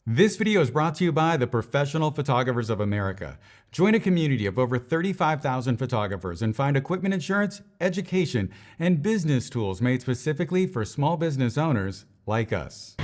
This video is brought to you by the Professional Photographers of America. Join a community of over 35,000 photographers and find equipment insurance, education, and business tools made specifically for small business owners like us.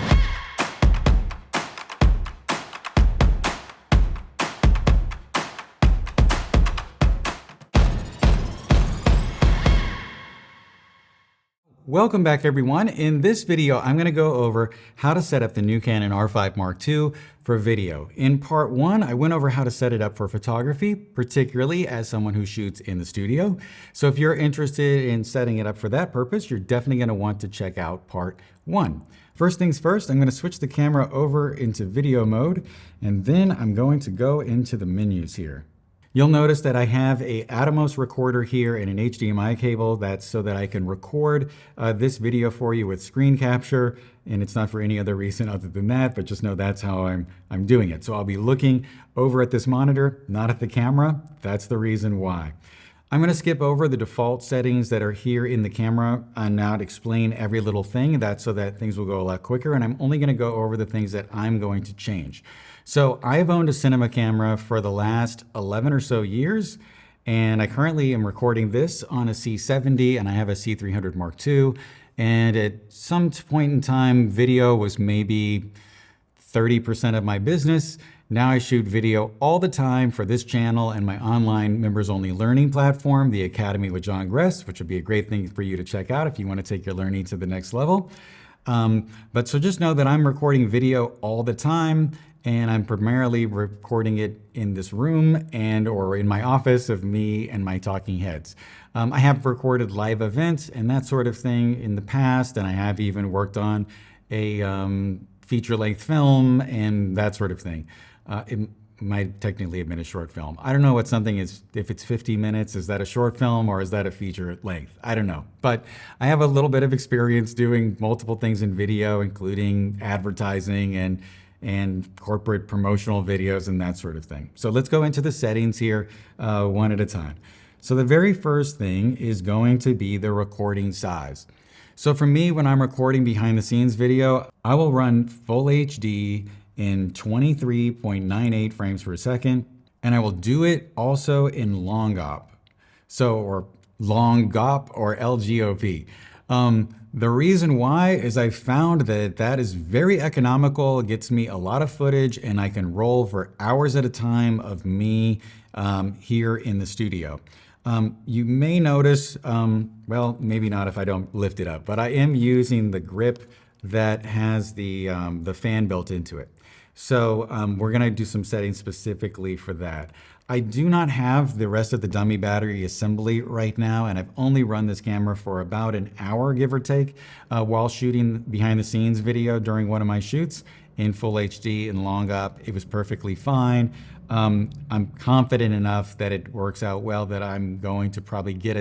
Welcome back, everyone. In this video, I'm going to go over how to set up the new Canon R5 Mark II for video. In part one, I went over how to set it up for photography, particularly as someone who shoots in the studio. So if you're interested in setting it up for that purpose, you're definitely going to want to check out part one. First things first, I'm going to switch the camera over into video mode, and then I'm going to go into the menus here. You'll notice that I have a Atomos recorder here and an HDMI cable. That's so that I can record this video for you with screen capture, and it's not for any other reason other than that, but just know that's how I'm doing it. So I'll be looking over at this monitor, not at the camera. That's the reason why. I'm going to skip over the default settings that are here in the camera and not explain every little thing. That's so that things will go a lot quicker, and I'm only going to go over the things that I'm going to change. So I've owned a cinema camera for the last 11 or so years, and I currently am recording this on a C70, and I have a C300 Mark II. And at some point in time, video was maybe 30% of my business. Now I shoot video all the time for this channel and my online members-only learning platform, the Academy with John Gress, which would be a great thing for you to check out if you want to take your learning to the next level. But so just know that I'm recording video all the time, and I'm primarily recording it in this room or in my office of me and my talking heads. I have recorded live events and that sort of thing in the past, and I have even worked on a feature-length film and that sort of thing. It might technically have been a short film. I don't know what something is. If it's 50 minutes, is that a short film or is that a feature length? I don't know. But I have a little bit of experience doing multiple things in video, including advertising and corporate promotional videos and that sort of thing. So let's go into the settings here one at a time. So the very first thing is going to be the recording size. So for me, when I'm recording behind the scenes video, I will run full HD in 23.98 frames per second, and I will do it also in long GOP. Or long GOP or LGOP. The reason why is I found that is very economical. It gets me a lot of footage, and I can roll for hours at a time of me here in the studio. You may notice, well, maybe not if I don't lift it up, but I am using the grip that has the fan built into it. So we're going to do some settings specifically for that. I do not have the rest of the dummy battery assembly right now, and I've only run this camera for about an hour, give or take, while shooting behind the scenes video during one of my shoots in full HD and long up. It was perfectly fine. I'm confident enough that it works out well that I'm going to probably get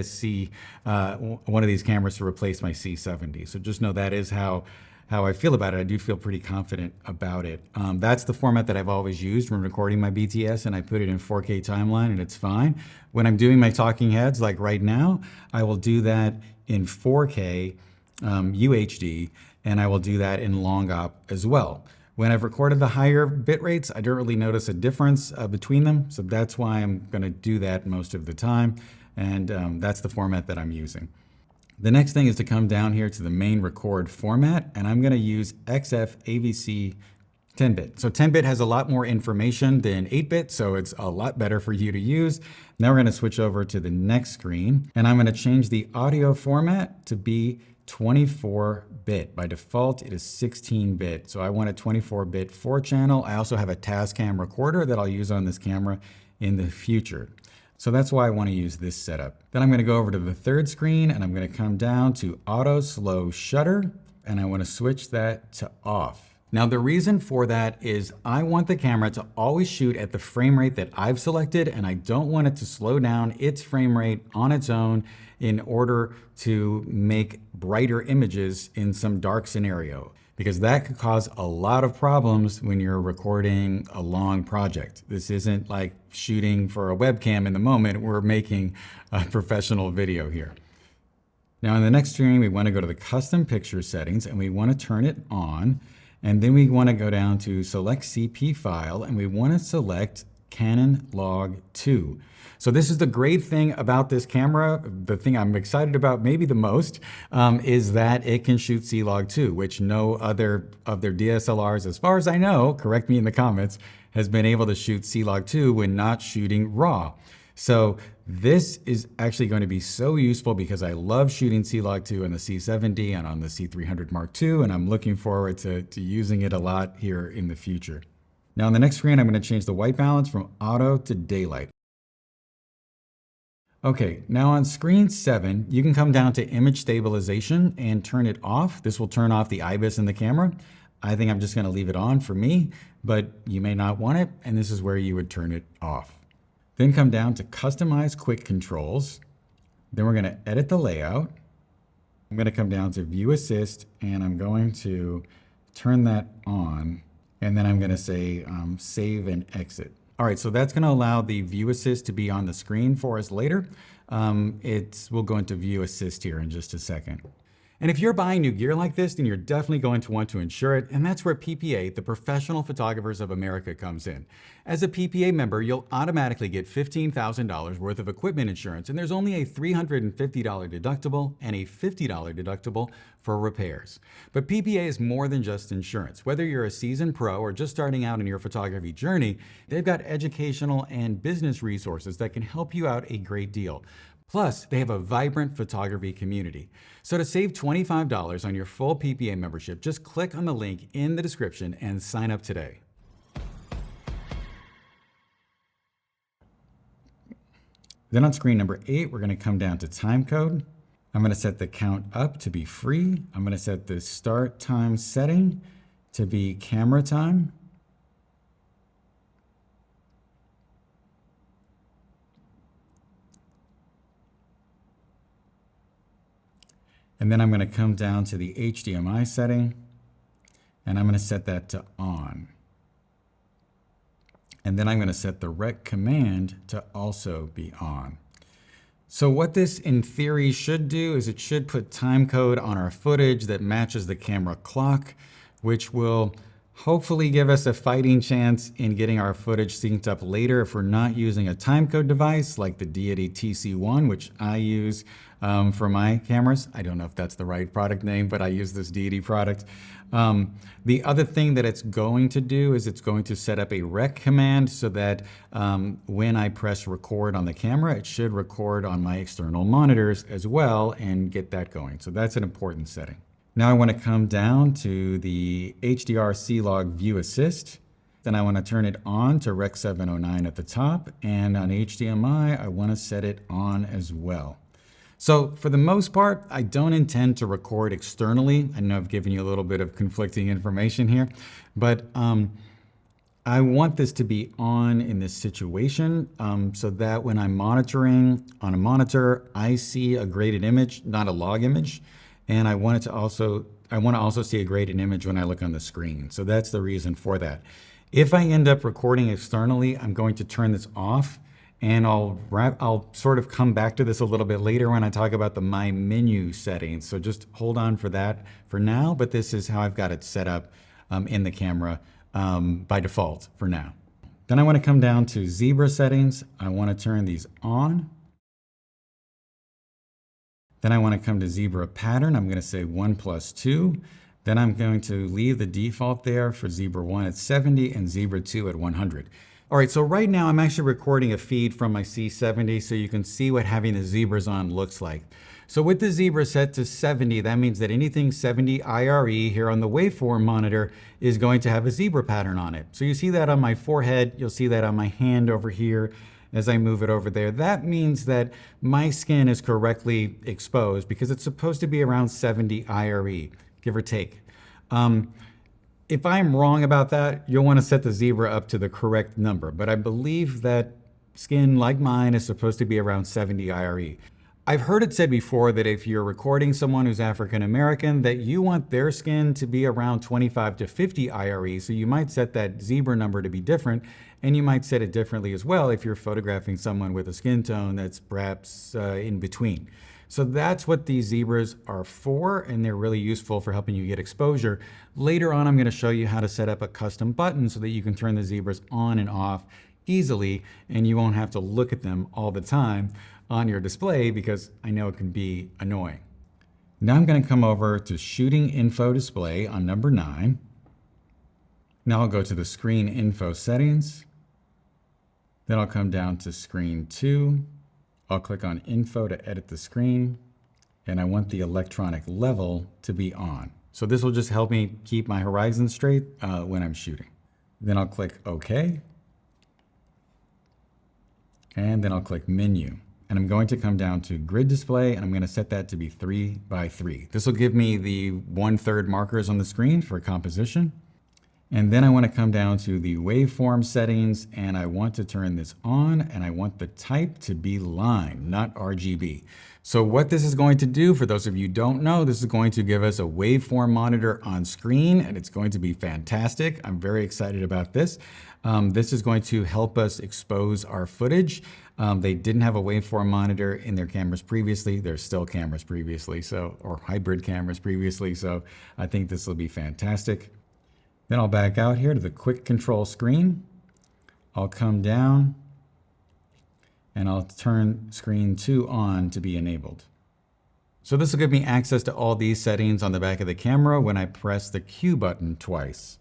one of these cameras to replace my C70. So just know that is how I feel about it. I do feel pretty confident about it. That's the format that I've always used when recording my BTS, and I put it in 4K timeline, and it's fine. When I'm doing my talking heads, like right now, I will do that in 4K UHD, and I will do that in long op as well. When I've recorded the higher bit rates, I don't really notice a difference between them, so that's why I'm going to do that most of the time, and that's the format that I'm using. The next thing is to come down here to the main record format, and I'm going to use XF AVC 10-bit. So 10-bit has a lot more information than 8-bit, so it's a lot better for you to use. Now we're going to switch over to the next screen, and I'm going to change the audio format to be 24-bit. By default, it is 16-bit. So I want a 24-bit 4-channel. I also have a Tascam recorder that I'll use on this camera in the future. So that's why I want to use this setup. Then I'm going to go over to the third screen, and I'm going to come down to auto slow shutter, and I want to switch that to off. Now the reason for that is I want the camera to always shoot at the frame rate that I've selected, and I don't want it to slow down its frame rate on its own in order to make brighter images in some dark scenario, because that could cause a lot of problems when you're recording a long project. This isn't like shooting for a webcam in the moment. We're making a professional video here. Now in the next screen, we want to go to the custom picture settings, and we want to turn it on. And then we want to go down to select CP file, and we want to select Canon Log 2. So this is the great thing about this camera. The thing I'm excited about maybe the most is that it can shoot C.log 2, which no other of their DSLRs, as far as I know, correct me in the comments, has been able to shoot C.log 2 when not shooting RAW. So this is actually going to be so useful because I love shooting C.log 2 on the C70 and on the C300 Mark II, and I'm looking forward to using it a lot here in the future. Now on the next screen, I'm going to change the white balance from auto to daylight. Okay, now on screen 7, you can come down to image stabilization and turn it off. This will turn off the IBIS in the camera. I think I'm just going to leave it on for me, but you may not want it, and this is where you would turn it off. Then come down to customize quick controls. Then we're going to edit the layout. I'm going to come down to view assist, and I'm going to turn that on. And then I'm going to say save and exit. All right, so that's going to allow the view assist to be on the screen for us later. We'll go into view assist here in just a second. And if you're buying new gear like this, then you're definitely going to want to insure it. And that's where PPA, the Professional Photographers of America, comes in. As a PPA member, you'll automatically get $15,000 worth of equipment insurance. And there's only a $350 deductible and a $50 deductible for repairs. But PPA is more than just insurance. Whether you're a seasoned pro or just starting out in your photography journey, they've got educational and business resources that can help you out a great deal. Plus, they have a vibrant photography community. So to save $25 on your full PPA membership, just click on the link in the description and sign up today. Then on screen number 8, we're going to come down to time code. I'm going to set the count up to be free. I'm going to set the start time setting to be camera time. And then I'm going to come down to the HDMI setting, and I'm going to set that to on. And then I'm going to set the rec command to also be on. So what this in theory should do is it should put time code on our footage that matches the camera clock, which will hopefully give us a fighting chance in getting our footage synced up later if we're not using a timecode device like the Deity TC1, which I use for my cameras. I don't know if that's the right product name, but I use this Deity product. The other thing that it's going to do is it's going to set up a rec command so that when I press record on the camera, it should record on my external monitors as well and get that going. So that's an important setting. Now I want to come down to the HDR C.log View Assist. Then I want to turn it on to Rec 709 at the top. And on HDMI, I want to set it on as well. So for the most part, I don't intend to record externally. I know I've given you a little bit of conflicting information here, but I want this to be on in this situation so that when I'm monitoring on a monitor, I see a graded image, not a log image. And I want to also see a graded image when I look on the screen. So that's the reason for that. If I end up recording externally, I'm going to turn this off, and I'll sort of come back to this a little bit later when I talk about the My Menu settings. So just hold on for that for now, but this is how I've got it set up in the camera by default for now. Then I want to come down to Zabra Settings. I want to turn these on. Then I want to come to Zabra Pattern. I'm going to say 1+2. Then I'm going to leave the default there for Zabra 1 at 70 and Zabra 2 at 100. All right, so right now I'm actually recording a feed from my C70 so you can see what having the zebras on looks like. So with the zebra set to 70, that means that anything 70 IRE here on the waveform monitor is going to have a zebra pattern on it. So you see that on my forehead, you'll see that on my hand over here. As I move it over there, that means that my skin is correctly exposed because it's supposed to be around 70 IRE, give or take. If I'm wrong about that, you'll want to set the zebra up to the correct number, but I believe that skin like mine is supposed to be around 70 IRE. I've heard it said before that if you're recording someone who's African American, that you want their skin to be around 25 to 50 IRE, so you might set that zebra number to be different, and you might set it differently as well if you're photographing someone with a skin tone that's perhaps in between. So that's what these zebras are for, and they're really useful for helping you get exposure. Later on, I'm going to show you how to set up a custom button so that you can turn the zebras on and off easily, and you won't have to look at them all the time on your display because I know it can be annoying. Now I'm going to come over to Shooting Info Display on number 9. Now I'll go to the Screen Info Settings. Then I'll come down to Screen 2. I'll click on Info to edit the screen. And I want the electronic level to be on. So this will just help me keep my horizon straight when I'm shooting. Then I'll click OK. And then I'll click Menu. And I'm going to come down to Grid Display, and I'm going to set that to be 3x3. This will give me the 1/3 markers on the screen for composition. And then I want to come down to the waveform settings, and I want to turn this on, and I want the type to be line, not RGB. So what this is going to do, for those of you who don't know, this is going to give us a waveform monitor on screen, and it's going to be fantastic. I'm very excited about this. This is going to help us expose our footage. They didn't have a waveform monitor in their cameras previously. There's still cameras previously, or hybrid cameras previously, so I think this will be fantastic. Then I'll back out here to the quick control screen. I'll come down and I'll turn screen 2 on to be enabled. So this will give me access to all these settings on the back of the camera when I press the Q button twice.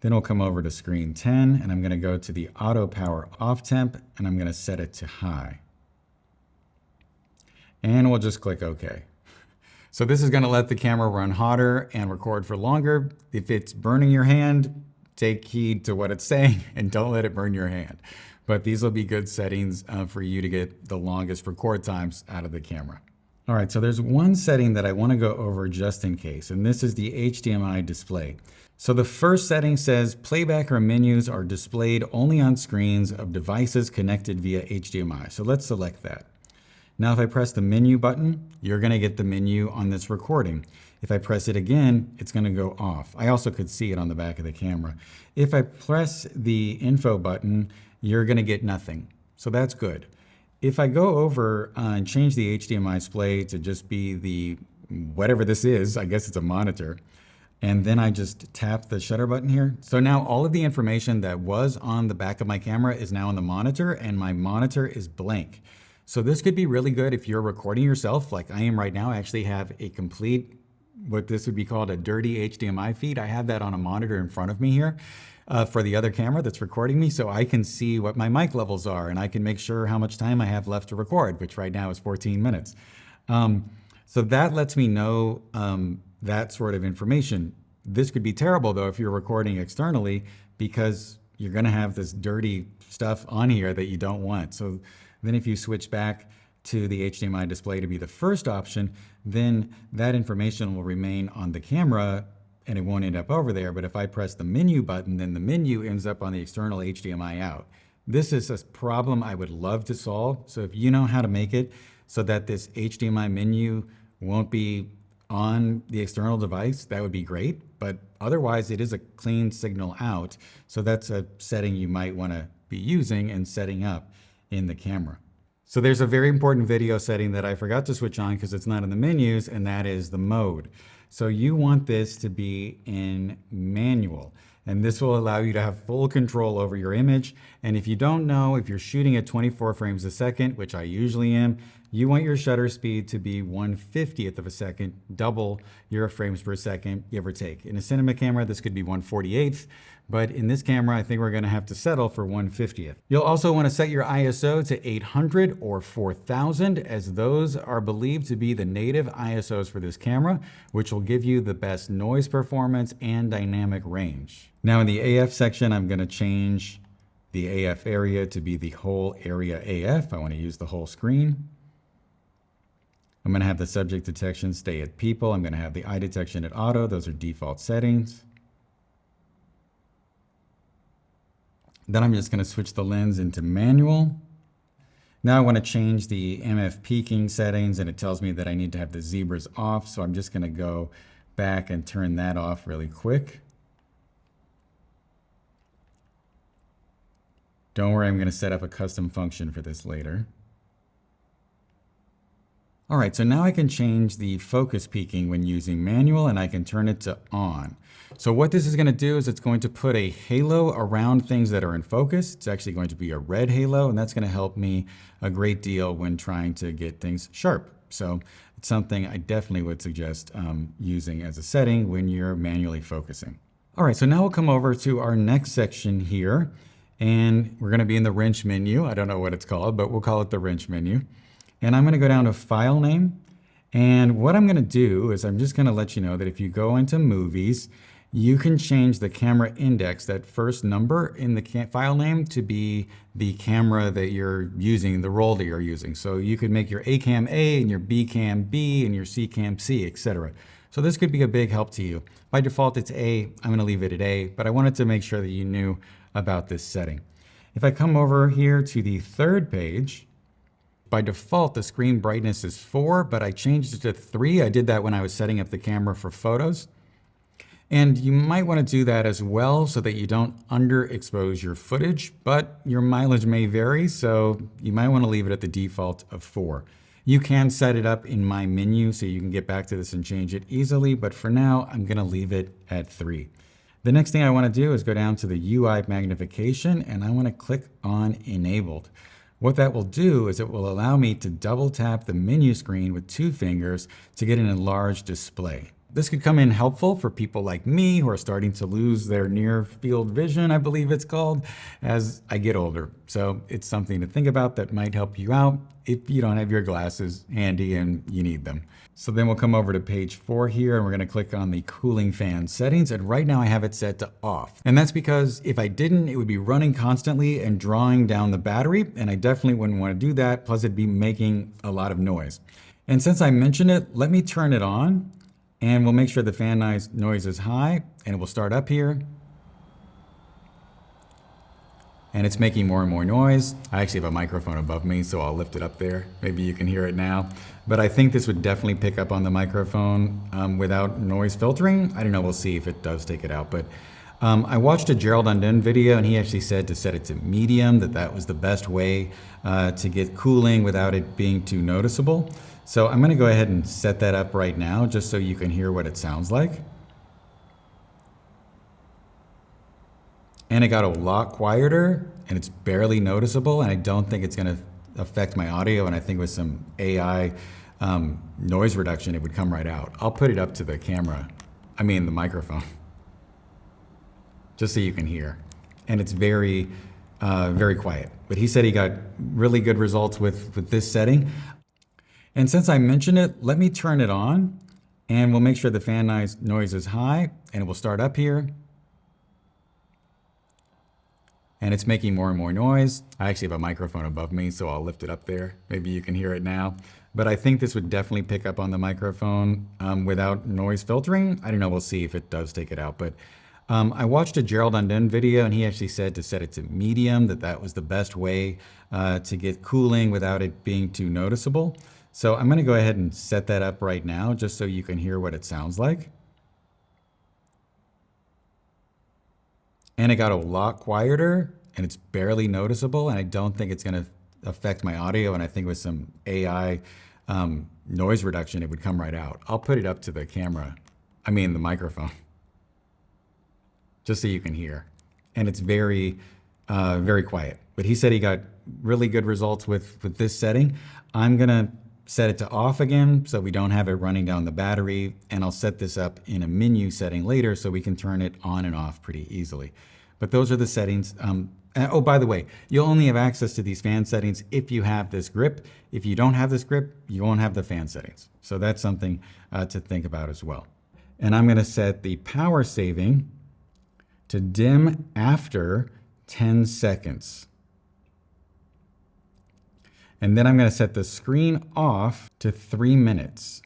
Then I'll come over to screen 10 and I'm going to go to the auto power off temp and I'm going to set it to high. And we'll just click OK. So this is going to let the camera run hotter and record for longer. If it's burning your hand, take heed to what it's saying and don't let it burn your hand. But these will be good settings for you to get the longest record times out of the camera. All right, so there's one setting that I want to go over just in case, and this is the HDMI display. So the first setting says playback or menus are displayed only on screens of devices connected via HDMI. So let's select that. Now, if I press the menu button, you're going to get the menu on this recording. If I press it again, it's going to go off. I also could see it on the back of the camera. If I press the info button, you're going to get nothing. So that's good. If I go over and change the HDMI display to just be the whatever this is, I guess it's a monitor, and then I just tap the shutter button here. So now all of the information that was on the back of my camera is now on the monitor, and my monitor is blank. So this could be really good if you're recording yourself like I am right now. I actually have a complete, what this would be called a dirty HDMI feed. I have that on a monitor in front of me here for the other camera that's recording me, so I can see what my mic levels are and I can make sure how much time I have left to record, which right now is 14 minutes. So that lets me know that sort of information. This could be terrible though if you're recording externally because you're gonna have this dirty stuff on here that you don't want. So then if you switch back to the HDMI display to be the first option, then that information will remain on the camera and it won't end up over there. But if I press the menu button, then the menu ends up on the external HDMI out. This is a problem I would love to solve. So if you know how to make it so that this HDMI menu won't be on the external device, that would be great. But otherwise, it is a clean signal out. So that's a setting you might want to be using and setting up in the camera. So there's a very important video setting that I forgot to switch on because it's not in the menus, and that is the mode. So you want this to be in manual, and this will allow you to have full control over your image. And if you don't know, if you're shooting at 24 frames a second, which I usually am, you want your shutter speed to be 1/50th of a second, double your frames per second, give or take. In a cinema camera, this could be 1/48th, but in this camera, I think we're gonna have to settle for 1/50th. You'll also wanna set your ISO to 800 or 4000, as those are believed to be the native ISOs for this camera, which will give you the best noise performance and dynamic range. Now in the AF section, I'm gonna change the AF area to be the whole area AF. I wanna use the whole screen. I'm going to have the subject detection stay at people. I'm going to have the eye detection at auto. Those are default settings. Then I'm just going to switch the lens into manual. Now I want to change the MF peaking settings, and it tells me that I need to have the zebras off. So I'm just going to go back and turn that off really quick. Don't worry, I'm going to set up a custom function for this later. All right, so now I can change the focus peaking when using manual, and I can turn it to on. So what this is going to do is it's going to put a halo around things that are in focus. It's actually going to be a red halo, and that's going to help me a great deal when trying to get things sharp. So it's something I definitely would suggest using as a setting when you're manually focusing. All right, so now we'll come over to our next section here, and we're going to be in the wrench menu. I don't know what it's called, but we'll call it the wrench menu. And I'm going to go down to File Name. And what I'm going to do is I'm just going to let you know that if you go into Movies, you can change the camera index, that first number in the file name, to be the camera that you're using, the roll that you're using. So you could make your A cam A and your B cam B and your C cam C, etc. So this could be a big help to you. By default, it's A. I'm going to leave it at A, but I wanted to make sure that you knew about this setting. If I come over here to the third page, by default, the screen brightness is 4, but I changed it to 3. I did that when I was setting up the camera for photos. And you might want to do that as well so that you don't underexpose your footage, but your mileage may vary, so you might want to leave it at the default of 4. You can set it up in my menu so you can get back to this and change it easily, but for now, I'm going to leave it at 3. The next thing I want to do is go down to the UI magnification, and I want to click on Enabled. What that will do is it will allow me to double tap the menu screen with 2 fingers to get an enlarged display. This could come in helpful for people like me who are starting to lose their near field vision, I believe it's called, as I get older. So it's something to think about that might help you out if you don't have your glasses handy and you need them. So then we'll come over to page 4 here, and we're going to click on the cooling fan settings. And right now I have it set to off. And that's because if I didn't, it would be running constantly and drawing down the battery. And I definitely wouldn't want to do that. Plus it'd be making a lot of noise. And since I mentioned it, let me turn it on, and we'll make sure the fan noise is high, and it will start up here. And it's making more and more noise. I actually have a microphone above me, so I'll lift it up there. Maybe you can hear it now. But I think this would definitely pick up on the microphone without noise filtering. I don't know, we'll see if it does take it out. But I watched a Gerald Undone video, and he actually said to set it to medium, that was the best way to get cooling without it being too noticeable. So I'm gonna go ahead and set that up right now, just so you can hear what it sounds like. And it got a lot quieter, and it's barely noticeable, and I don't think it's gonna affect my audio, and I think with some AI noise reduction, it would come right out. I'll put it up to the camera, the microphone, just so you can hear. And it's very, very quiet. But he said he got really good results with this setting. And since I mentioned it, let me turn it on, and we'll make sure the fan noise is high, and it will start up here. And it's making more and more noise. I actually have a microphone above me, so I'll lift it up there. Maybe you can hear it now. But I think this would definitely pick up on the microphone without noise filtering. I don't know, we'll see if it does take it out. But I watched a Gerald Undone video, and he actually said to set it to medium, that was the best way to get cooling without it being too noticeable. So I'm gonna go ahead and set that up right now, just so you can hear what it sounds like. And it got a lot quieter, and it's barely noticeable, and I don't think it's gonna affect my audio, and I think with some AI noise reduction, it would come right out. I'll put it up to the camera, the microphone, just so you can hear. And it's very, very quiet. But he said he got really good results with this setting. I'm gonna set it to off again so we don't have it running down the battery, and I'll set this up in a menu setting later so we can turn it on and off pretty easily. But those are the settings. Oh, by the way, you'll only have access to these fan settings if you have this grip. If you don't have this grip, you won't have the fan settings. So that's something to think about as well. And I'm gonna set the power saving to dim after 10 seconds. And then I'm gonna set the screen off to 3 minutes.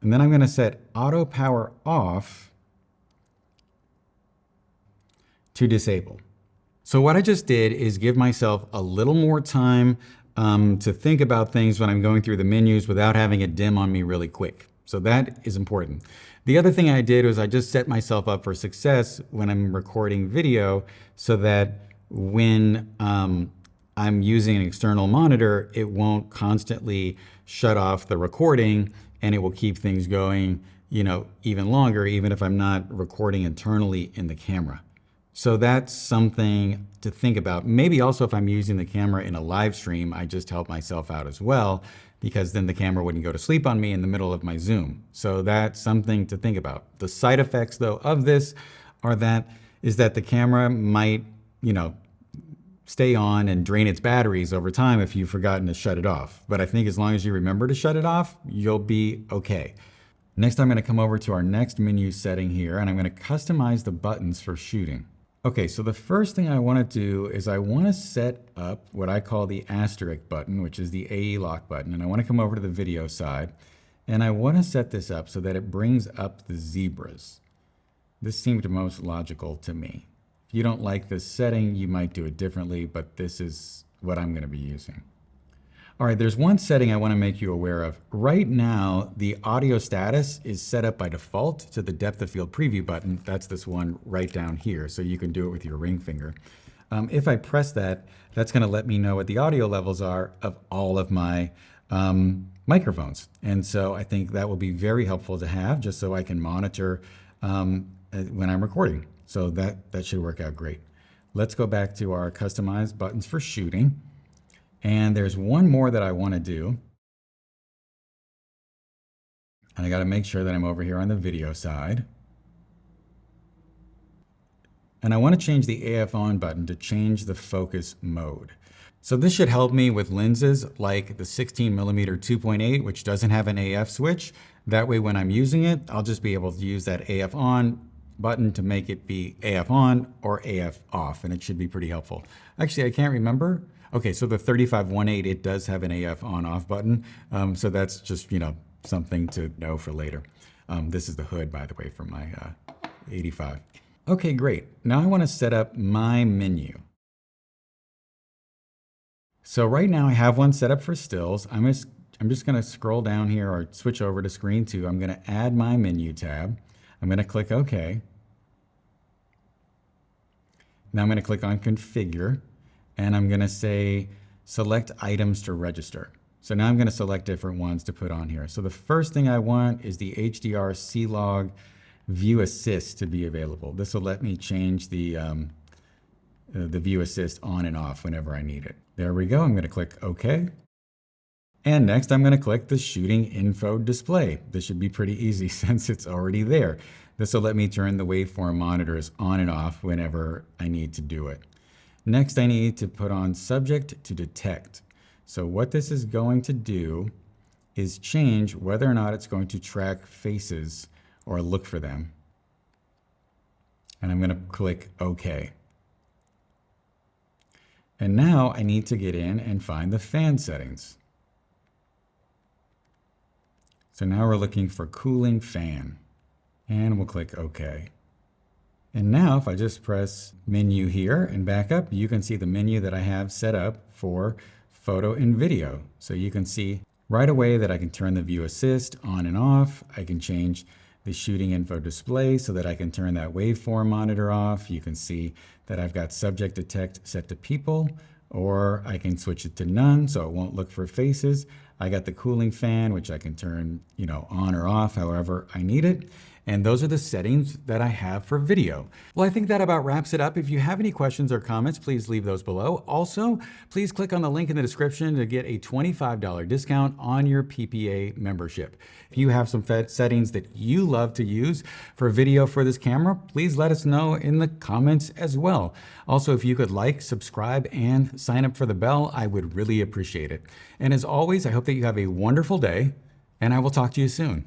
And then I'm gonna set auto power off to disable. So what I just did is give myself a little more time to think about things when I'm going through the menus without having it dim on me really quick. So that is important. The other thing I did was I just set myself up for success when I'm recording video so that when I'm using an external monitor, it won't constantly shut off the recording, and it will keep things going, even longer, even if I'm not recording internally in the camera. So that's something to think about. Maybe also if I'm using the camera in a live stream, I just help myself out as well, because then the camera wouldn't go to sleep on me in the middle of my Zoom. So that's something to think about. The side effects though of this is that the camera might, stay on and drain its batteries over time if you've forgotten to shut it off. But I think as long as you remember to shut it off, you'll be okay. Next, I'm going to come over to our next menu setting here, and I'm going to customize the buttons for shooting. Okay, so the first thing I want to do is I want to set up what I call the asterisk button, which is the AE lock button. And I want to come over to the video side, and I want to set this up so that it brings up the zebras. This seemed most logical to me. If you don't like this setting, you might do it differently, but this is what I'm going to be using. All right, there's one setting I want to make you aware of. Right now, the audio status is set up by default to the depth of field preview button. That's this one right down here, so you can do it with your ring finger. If I press that, that's going to let me know what the audio levels are of all of my microphones. And so I think that will be very helpful to have, just so I can monitor when I'm recording. So that should work out great. Let's go back to our customized buttons for shooting. And there's one more that I want to do. And I got to make sure that I'm over here on the video side. And I want to change the AF on button to change the focus mode. So this should help me with lenses like the 16mm 2.8, which doesn't have an AF switch. That way when I'm using it, I'll just be able to use that AF on button to make it be AF on or AF off, and it should be pretty helpful. Actually, I can't remember. Okay, so the 3518, it does have an AF on off button. So that's just, something to know for later. This is the hood, by the way, for my 85. Okay, great. Now I want to set up my menu. So right now I have one set up for stills. I'm just going to scroll down here or switch over to screen 2. I'm going to add my menu tab. I'm going to click OK. Now I'm going to click on Configure, and I'm going to say Select Items to Register. So now I'm going to select different ones to put on here. So the first thing I want is the HDR C.log View Assist to be available. This will let me change the View Assist on and off whenever I need it. There we go. I'm going to click OK. And next I'm going to click the Shooting Info Display. This should be pretty easy since it's already there. This will let me turn the waveform monitors on and off whenever I need to do it. Next I need to put on Subject to Detect. So what this is going to do is change whether or not it's going to track faces or look for them. And I'm going to click OK. And now I need to get in and find the fan settings. So now we're looking for cooling fan, and we'll click OK. And now if I just press menu here and back up, you can see the menu that I have set up for photo and video. So you can see right away that I can turn the View Assist on and off. I can change the Shooting Info Display so that I can turn that waveform monitor off. You can see that I've got Subject Detect set to people, or I can switch it to none so it won't look for faces. I got the cooling fan, which I can turn, on or off however I need it. And those are the settings that I have for video. Well, I think that about wraps it up. If you have any questions or comments, please leave those below. Also, please click on the link in the description to get a $25 discount on your PPA membership. If you have some settings that you love to use for video for this camera, please let us know in the comments as well. Also, if you could like, subscribe, and sign up for the bell, I would really appreciate it. And as always, I hope that you have a wonderful day, and I will talk to you soon.